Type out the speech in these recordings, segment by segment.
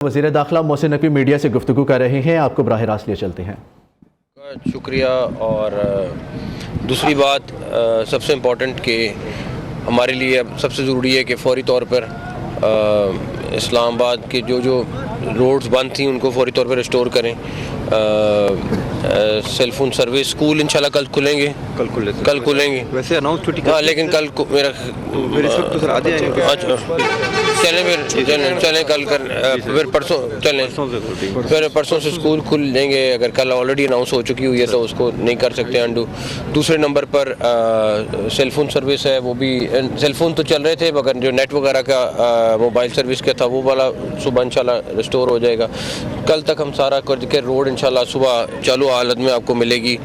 वज़ीर दाखिला मोहसिन नकवी मीडिया से गुफ्तगू कर रहे हैं, आपको बराह रास्त लिए चलते हैं। शुक्रिया। और दूसरी बात सबसे इम्पोर्टेंट कि हमारे लिए अब सबसे ज़रूरी है कि फौरी तौर पर इस्लामाबाद के जो रोड्स बंद थी उनको फौरी तौर पर रिस्टोर करें। सेल फोन सर्विस, स्कूल इंशाल्लाह कल खुलेंगे, कल खुलेंगे वैसे अनाउंस छुट्टी हाँ, लेकिन कल मेरा इस वक्त तो सर आधे आएंगे। चलें कल कर फिर परसों चलें, फिर परसों से स्कूल खुल जाएंगे। अगर कल ऑलरेडी अनाउंस हो चुकी हुई है तो उसको नहीं कर सकते अंडू। दूसरे नंबर पर सेल फोन सर्विस है, वो भी सेल फोन तो चल रहे थे मगर जो नेट वगैरह का मोबाइल सर्विस का था वो वाला सुबह इंशाल्लाह रिस्टोर हो जाएगा। कल तक हम सारा कर के रोड इंशाल्लाह सुबह चालू हालत में आपको मिलेगी।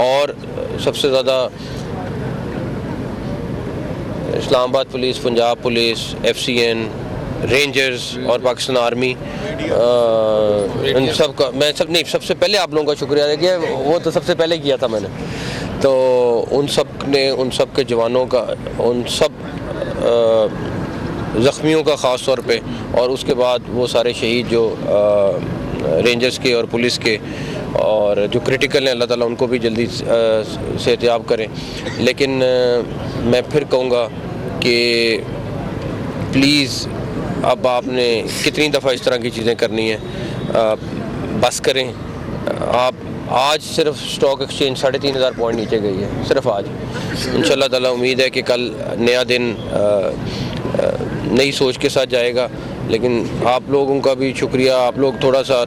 और सबसे ज़्यादा Islamabad police, Punjab police, FCN, rangers और पाकिस्तान आर्मी इन सब का मैं सबसे पहले आप लोगों का शुक्रिया अदा किया। वो तो सबसे पहले किया था मैंने, तो उन सब ने, उन सब के जवानों का, उन सब ज़ख्मियों का ख़ास तौर पे, और उसके बाद वो सारे शहीद जो रेंजर्स के और पुलिस के और जो क्रिटिकल हैं, अल्लाह ताला उनको भी जल्दी सेहतियाब करें। लेकिन मैं फिर कहूँगा कि प्लीज़ अब आपने कितनी दफ़ा इस तरह की चीज़ें करनी है, बस करें। आप आज सिर्फ स्टॉक एक्सचेंज 3500 पॉइंट नीचे गई है, सिर्फ आज। इंशाल्लाह ताला उम्मीद है कि कल नया दिन नई सोच के साथ जाएगा। लेकिन आप लोगों का भी शुक्रिया, आप लोग थोड़ा सा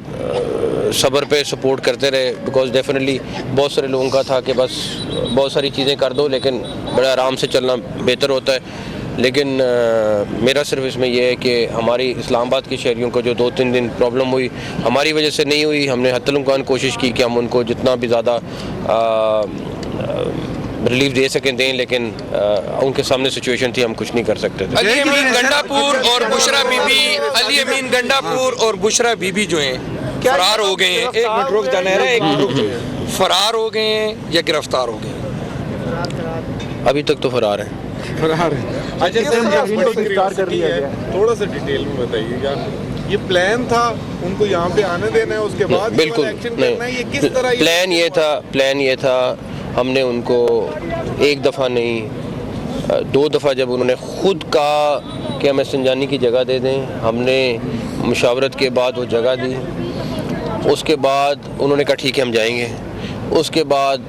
सब्र पे सपोर्ट करते रहे, बिकॉज डेफिनेटली बहुत सारे लोगों का था कि बस बहुत सारी चीज़ें कर दो लेकिन बड़े आराम से चलना बेहतर होता है। लेकिन मेरा सिर्फ इसमें यह है कि हमारी इस्लामाबाद के शहरियों को जो 2-3 दिन प्रॉब्लम हुई हमारी वजह से नहीं हुई। हमने हत्तल इम्कान कोशिश की कि हम उनको जितना भी ज़्यादा रिलीफ दे सकें दें, लेकिन उनके सामने सिचुएशन थी, हम कुछ नहीं कर सकते थे। अली अमीन गंडापुर और बुशरा बीबी, अली अमीन गंडापुर और बुशरा बीबी जो हैं फरार हो गए हैं। एक मिनट रुक जाना है, एक मिनट रुक जाइए। फरार हो गए हैं या गिरफ्तार हो गए हैं? अभी तक तो फरार हैं। थोड़ा सा डिटेल में बताइएगा, ये प्लान था उनको यहाँ पे आने देना है, उसके बाद बिल्कुल एक्शन करना है, ये किस तरह? प्लान ये था हमने उनको एक दफ़ा नहीं 2 दफ़ा जब उन्होंने ख़ुद कहा कि हमें संजानी की जगह दे दें, हमने मुशावरत के बाद वो जगह दी। उसके बाद उन्होंने कहा ठीक है हम जाएंगे। उसके बाद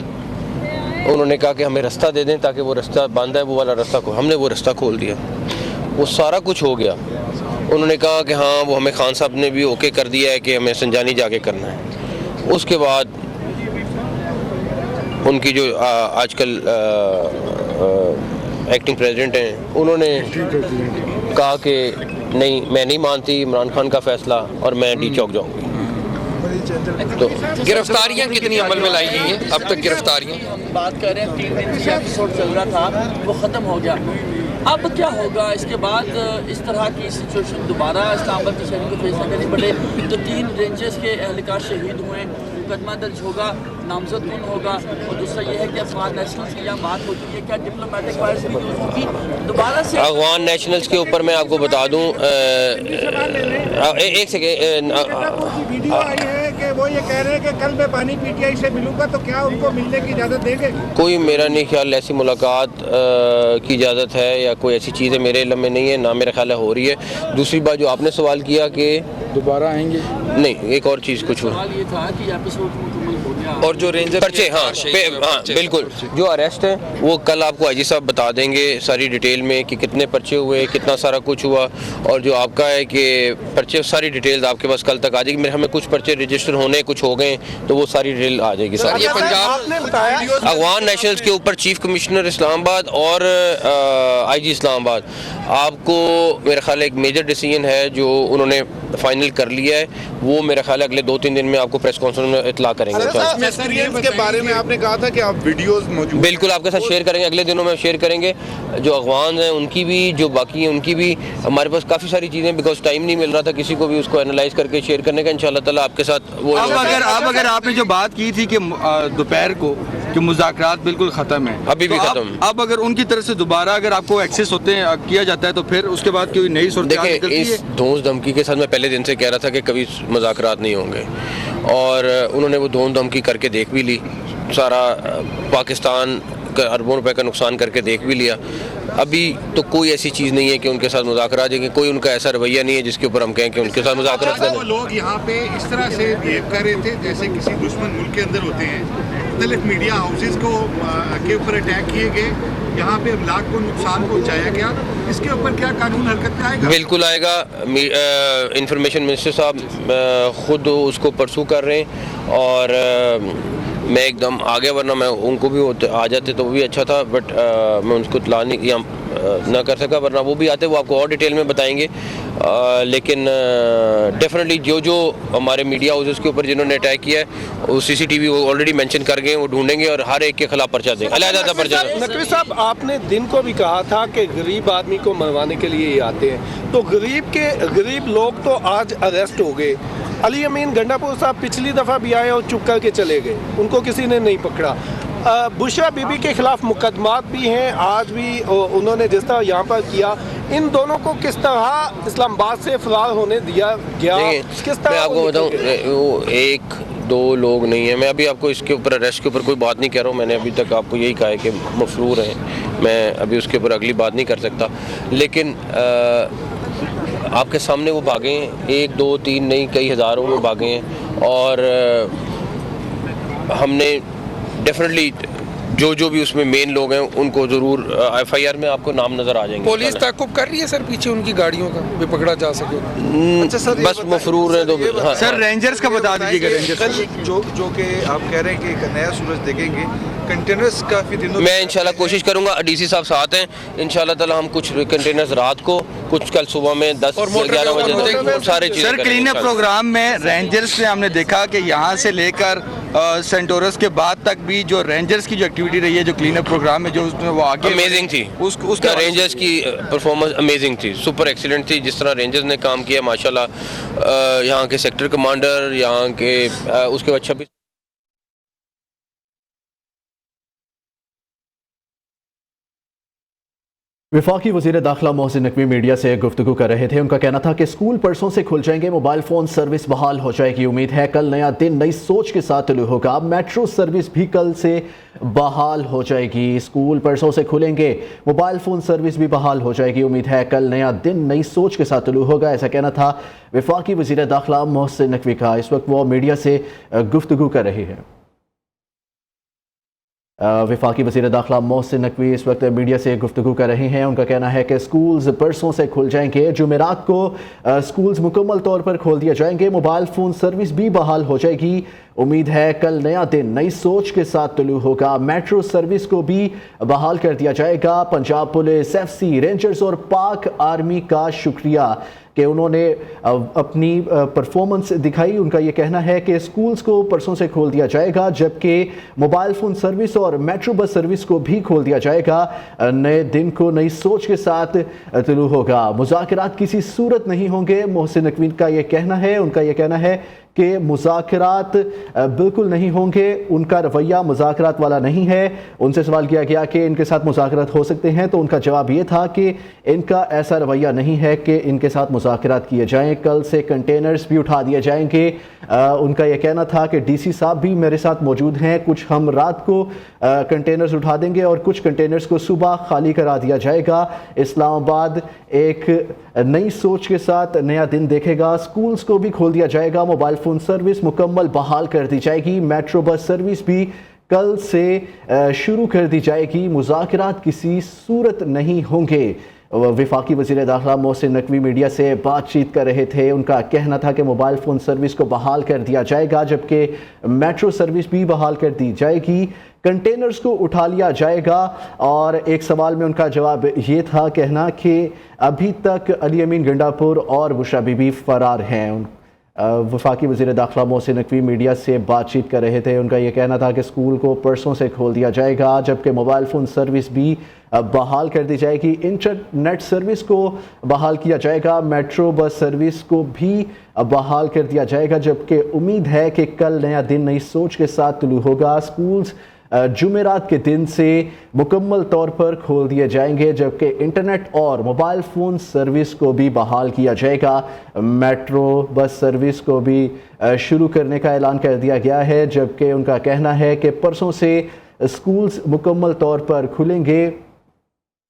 उन्होंने कहा कि हमें रास्ता दे दें ताकि वो रास्ता बंद है वो वाला रास्ता को, हमने वो रास्ता खोल दिया। वो सारा कुछ हो गया। उन्होंने कहा कि हाँ वो हमें खान साहब ने भी ओके कर दिया है कि हमें संजानी जाके करना है। उसके बाद उनकी जो आजकल एक्टिंग प्रेसिडेंट हैं उन्होंने कहा कि नहीं मैं नहीं मानती इमरान खान का फ़ैसला और मैं डी चौक जाऊँगी। तो गिरफ्तारियां कितनी अमल में लाई गई हैं अब तक? गिरफ्तारियां बात कर रहे हैं, 3 दिन से एपिसोड चल रहा था वो ख़त्म हो गया। अब क्या होगा इसके बाद? इस तरह की सिचुएशन दोबारा इस्लामाबाद के शहर को फेस करनी पड़े तो 3 रेंजर्स के एहलकार शहीद हुए, मुकदमा दर्ज होगा, नामजद कौन होगा? और दूसरा ये है कि अफगान नेशनल्स की यहाँ बात हो चुकी है, क्या डिप्लोमेटिक फायर्स भी यूज़ होगी दोबारा से? अफगान नेशनल्स के ऊपर मैं आपको बता दूँ, एक सेकेंड, वीडियो आई है कि वो ये कह रहे हैं कि कल मैं पानी PTI से मिलूंगा, तो क्या उनको मिलने की इजाज़त देंगे? कोई मेरा नहीं ख्याल ऐसी मुलाकात की इजाज़त है या कोई ऐसी चीज़ें मेरे इल्म में नहीं है, ना मेरा ख्याल है हो रही है। दूसरी बात जो आपने सवाल किया कि दोबारा आएंगे, नहीं एक और चीज़ कुछ हुआ, सवाल ये था कि एपिसोड मुकम्मल हो गया और जो रेंजर पर्चे, हाँ बिल्कुल, जो अरेस्ट हैं वो कल आपको IG साहब बता देंगे सारी डिटेल में कि कितने पर्चे हुए, कितना सारा कुछ हुआ। और जो आपका है कि पर्चे सारी डिटेल्स आपके पास कल तक आ जाएगी। मेरे हमें कुछ पर्चे रजिस्टर होने कुछ हो गए तो वो सारी डिटेल आ जाएगी सारी। ये पंजाब अफगान नेशनल्स के ऊपर चीफ कमिश्नर इस्लामाबाद और IG इस्लामाबाद, आपको मेरा ख्याल एक मेजर डिसीजन है जो उन्होंने फाइनल कर लिया है, वो मेरा ख्याल है अगले 2-3 दिन में आपको प्रेस कॉन्फ्रेंस में इतला करेंगे। के बारे में आपने कहा था कि आप वीडियोस मौजूद, बिल्कुल आपके साथ शेयर करेंगे, अगले दिनों में शेयर करेंगे। जो अफगान हैं उनकी भी, जो बाकी हैं उनकी भी, हमारे पास काफ़ी सारी चीज़ें, बिकॉज टाइम नहीं मिल रहा था किसी को भी उसको एनालाइज करके शेयर करने का। इंशाल्लाह ताला आपके साथ वो अब अगर आपने जो बात की थी कि दोपहर को کہ مذاکرات بالکل ختم ہیں. ابھی بھی ختم. اب اگر ان کی طرف سے دوبارہ اگر آپ کو ایکسیس ہوتے ہیں کیا جاتا ہے تو پھر اس کے بعد کوئی نئی صورتحال دیکھیں نکلتی ہے. اس دھونس دھمکی کے ساتھ میں پہلے دن سے کہہ رہا تھا کہ کبھی مذاکرات نہیں ہوں گے, اور انہوں نے وہ دھونس دھمکی کر کے دیکھ بھی لی, سارا پاکستان کا اربوں روپے کا نقصان کر کے دیکھ بھی لیا. ابھی تو کوئی ایسی چیز نہیں ہے کہ ان کے ساتھ مذاکرات جائیں گے, کوئی ان کا ایسا رویہ نہیں ہے جس کے اوپر ہم کہیں کہ ان کے ساتھ مذاکرات وہ لوگ یہاں پہ اس طرح سے بہیو کر رہے تھے جیسے کسی دشمن ملک کے اندر ہوتے ہیں. مختلف میڈیا ہاؤسز کو کے اوپر اٹیک کیے گئے, یہاں پہ املاک کو نقصان پہنچایا گیا. اس کے اوپر کیا قانون حرکت میں آئے گا؟ بالکل آئے گا. انفارمیشن منسٹر صاحب خود اس کو پرسو کر رہے ہیں, اور میں ایک دم آگے, ورنہ میں ان کو بھی آ جاتے تو وہ بھی اچھا تھا, بٹ میں ان کو اطلاع نہ کر سکا, ورنہ وہ بھی آتے, وہ آپ کو اور ڈیٹیل میں بتائیں گے. لیکن ڈیفینیٹلی جو ہمارے میڈیا ہاؤسز کے اوپر جنہوں نے اٹیک کیا ہے وہ سی سی ٹی وی وہ آلریڈی مینشن کر گئے ہیں, وہ ڈھونڈیں گے اور ہر ایک کے خلاف پرچہ دیں, علیحدہ پرچہ دیں. نقوی صاحب, آپ نے دن کو بھی کہا تھا کہ غریب آدمی کو مروانے کے لیے ہی آتے ہیں, تو غریب لوگ تو آج اریسٹ ہو گئے. علی امین گنڈا پور صاحب پچھلی دفعہ بھی آئے اور چپ کر کے چلے گئے, ان کو کسی نے نہیں پکڑا. بشرا بی بی کے خلاف مقدمات بھی ہیں, آج بھی انہوں نے جس طرح یہاں پر کیا. ان دونوں کو کس طرح اسلام آباد سے فرار ہونے دیا گیا؟ کس طرح میں آپ کو بتاؤں, وہ ایک دو لوگ نہیں ہیں. میں ابھی آپ کو اس کے اوپر اریسٹ کے اوپر کوئی بات نہیں کہہ رہا ہوں, میں نے ابھی تک آپ کو یہی کہا ہے کہ مفرور ہیں. میں ابھی اس کے اوپر اگلی بات نہیں کر سکتا, لیکن آپ کے سامنے وہ بھاگے ہیں, ایک دو تین نہیں کئی ہزاروں میں بھاگے ہیں, اور ہم نے ڈیفینیٹلی جو بھی اس میں مین لوگ ہیں ان کو ضرور ایف آئی آر میں آپ کو نام نظر آ جائیں گے. پولیس تعاقب کر رہی ہے سر پیچھے ان کی گاڑیوں کا بھی پکڑا جا سکے؟ بس مفرور ہیں تو سر رینجرز کا بتا دیجیے گا. رینجرز جو کہ آپ کہہ رہے ہیں کہ ایک نیا سورج دیکھیں گے, کنٹینرز کافی دنوں میں انشاءاللہ کوشش کروں گا, ڈی سی صاحب ساتھ ہیں انشاءاللہ تعالی, ہم کچھ کنٹینرز رات کو, کچھ کل صبح میں 10-11 بجے تک سارے چیزیں سر کلین اپ پروگرام میں رینجرز سے ہم نے دیکھا کہ یہاں سے لے کر سینٹورس کے بعد تک بھی جو رینجرز کی جو ایکٹیویٹی رہی ہے, جو کلین اپ پروگرام میں جو اس میں وہ آگے امیزنگ تھی. اس کا رینجرز کی پرفارمنس امیزنگ تھی, سپر ایکسیلنٹ تھی. جس طرح رینجرز نے کام کیا ماشاءاللہ, یہاں کے سیکٹر کمانڈر, یہاں کے اس کے بعد 26وفاقی وزیر داخلہ محسن نقوی میڈیا سے گفتگو کر رہے تھے. ان کا کہنا تھا کہ اسکول پرسوں سے کھل جائیں گے, موبائل فون سروس بحال ہو جائے گی. امید ہے کل نیا دن نئی سوچ کے ساتھ طلوع ہوگا. میٹرو سروس بھی کل سے بحال ہو جائے گی. اسکول پرسوں سے کھلیں گے, موبائل فون سروس بھی بحال ہو جائے گی. امید ہے کل نیا دن نئی سوچ کے ساتھ طلوع ہوگا. ایسا کہنا تھا وفاقی وزیر داخلہ محسن نقوی کا. اس وقت وہ میڈیا سے گفتگو کر رہے ہیں. وفاقی وزیر داخلہ محسن نقوی اس وقت میڈیا سے گفتگو کر رہے ہیں. ان کا کہنا ہے کہ سکولز پرسوں سے کھل جائیں گے. جمعرات کو سکولز مکمل طور پر کھول دیے جائیں گے. موبائل فون سروس بھی بحال ہو جائے گی. امید ہے کل نیا دن نئی سوچ کے ساتھ طلوع ہوگا. میٹرو سروس کو بھی بحال کر دیا جائے گا. Punjab police, F C, rangers اور پاک آرمی کا شکریہ کہ انہوں نے اپنی پرفارمنس دکھائی. ان کا یہ کہنا ہے کہ سکولز کو پرسوں سے کھول دیا جائے گا, جبکہ موبائل فون سروس اور میٹرو بس سروس کو بھی کھول دیا جائے گا. نئے دن کو نئی سوچ کے ساتھ طلوع ہوگا. مذاکرات کسی صورت نہیں ہوں گے, محسن نقوی کا یہ کہنا ہے. ان کا یہ کہنا ہے کہ مذاکرات بالکل نہیں ہوں گے. ان کا رویہ مذاکرات والا نہیں ہے. ان سے سوال کیا گیا کہ ان کے ساتھ مذاکرات ہو سکتے ہیں, تو ان کا جواب یہ تھا کہ ان کا ایسا رویہ نہیں ہے کہ ان کے ساتھ مذاکرات کیے جائیں. کل سے کنٹینرز بھی اٹھا دیے جائیں گے. ان کا یہ کہنا تھا کہ ڈی سی صاحب بھی میرے ساتھ موجود ہیں. کچھ ہم رات کو کنٹینرز اٹھا دیں گے اور کچھ کنٹینرز کو صبح خالی کرا دیا جائے گا. اسلام آباد ایک نئی سوچ کے ساتھ نیا دن دیکھے گا. سکولز کو بھی کھول دیا جائے گا. موبائل فون سروس مکمل بحال کر دی جائے گی. میٹرو بس سروس بھی کل سے شروع کر دی جائے گی. مذاکرات کسی صورت نہیں ہوں گے. وفاقی وزیر داخلہ محسن نقوی میڈیا سے بات چیت کر رہے تھے. ان کا کہنا تھا کہ موبائل فون سروس کو بحال کر دیا جائے گا, جبکہ میٹرو سروس بھی بحال کر دی جائے گی. کنٹینرز کو اٹھا لیا جائے گا. اور ایک سوال میں ان کا جواب یہ تھا کہنا کہ ابھی تک علی امین گنڈا پور اور بشرا بی بی فرار ہیں. وفاقی وزیر داخلہ محسن نقوی میڈیا سے بات چیت کر رہے تھے. ان کا یہ کہنا تھا کہ اسکول کو پرسوں سے کھول دیا جائے گا, جبکہ موبائل فون سروس بھی بحال کر دی جائے گی. انٹرنیٹ سروس کو بحال کیا جائے گا. میٹرو بس سروس کو بھی بحال کر دیا جائے گا, جبکہ امید ہے کہ کل نیا دن نئی سوچ کے ساتھ طلوع ہوگا. سکولز जुमेरात के दिन से मुकम्मल तौर पर खोल दिए जाएंगे, जबकि इंटरनेट और मोबाइल फ़ोन सर्विस को भी बहाल किया जाएगा। मेट्रो बस सर्विस को भी शुरू करने का ऐलान कर दिया गया है, जबकि उनका कहना है कि परसों से स्कूल्स मुकम्मल तौर पर खुलेंगे।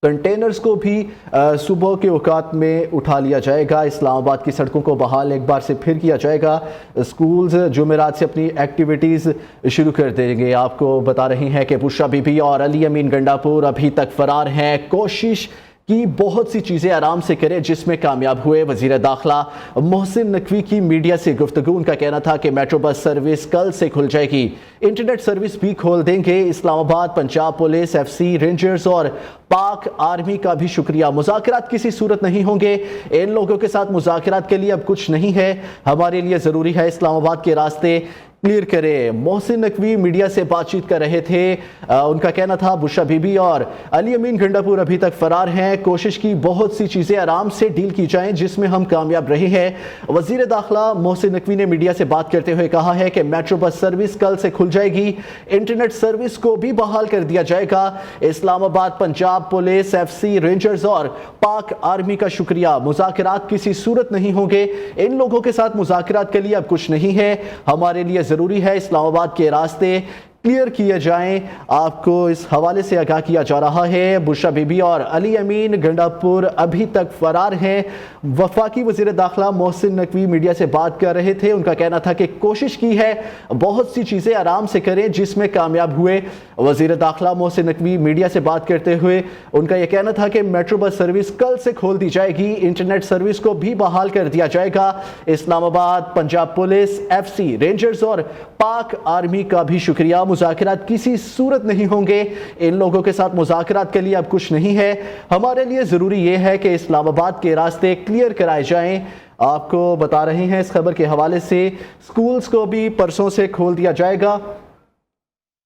कंटेनर्स को भी सुबह के औकात में उठा लिया जाएगा। इस्लामाबाद की सड़कों को बहाल एक बार से फिर किया जाएगा। स्कूल्स जुमेरात से अपनी एक्टिविटीज़ शुरू कर देंगे। आपको बता रही हैं कि बुशरा बीबी और अली अमीन गंडापुर अभी तक फरार हैं। कोशिश की बहुत सी चीज़ें आराम से करें जिसमें कामयाब हुए। वज़ीर दाखिला मोहसिन नकवी की मीडिया से गुफ्तगू। उनका कहना था कि मेट्रो बस सर्विस कल से खुल जाएगी, इंटरनेट सर्विस भी खोल देंगे। Islamabad, Punjab police, FC, rangers और पाक आर्मी का भी शुक्रिया। मुज़ाकरात किसी सूरत नहीं होंगे। इन लोगों के साथ मुज़ाकरात के लिए अब कुछ नहीं है। हमारे लिए ज़रूरी है इस्लामाबाद के रास्ते क्लियर करें। मोहसिन नकवी मीडिया से बातचीत कर रहे थे। उनका कहना था बुशरा बीबी और अली अमीन गंडापुर अभी तक फरार हैं। कोशिश की बहुत सी चीज़ें आराम से डील की जाएं जिसमें हम कामयाब रहे हैं। वज़ीर दाखिला मोहसिन नकवी ने मीडिया से बात करते हुए कहा है कि मेट्रो बस सर्विस कल से खुल जाएगी, इंटरनेट सर्विस को भी बहाल कर दिया जाएगा। Islamabad, Punjab police, FC, rangers और पाक आर्मी का शुक्रिया। मुज़ाकरात किसी सूरत नहीं होंगे। इन लोगों के साथ मुज़ाकरात के लिए अब कुछ नहीं है। हमारे लिए ज़रूरी है इस्लामाबाद के रास्ते क्लियर किए जाएं। आपको इस हवाले से आगाह किया जा रहा है। बुशरा बीबी और अली अमीन गंडापुर अभी तक फरार हैं। वफाकी वज़ीर दाखिला मोहसिन नकवी मीडिया से बात कर रहे थे। उनका कहना था कि कोशिश की है, बहुत सी चीज़ें आराम से करें जिसमें कामयाब हुए। वज़ीर दाखिला मोहसिन नकवी मीडिया से बात करते हुए उनका यह कहना था कि मेट्रो बस सर्विस कल से खोल दी जाएगी, इंटरनेट सर्विस को भी बहाल कर दिया जाएगा। Islamabad, Punjab police, FC, rangers और पाक आर्मी का भी शुक्रिया। मुज़ाकरात किसी सूरत नहीं होंगे। इन लोगों के साथ मुज़ाकरात के लिए अब कुछ नहीं है। हमारे लिए ज़रूरी ये है कि इस्लामाबाद के रास्ते क्लियर कराए जाएं। आपको बता रहे हैं इस खबर के हवाले से स्कूल्स को भी परसों से खोल दिया जाएगा।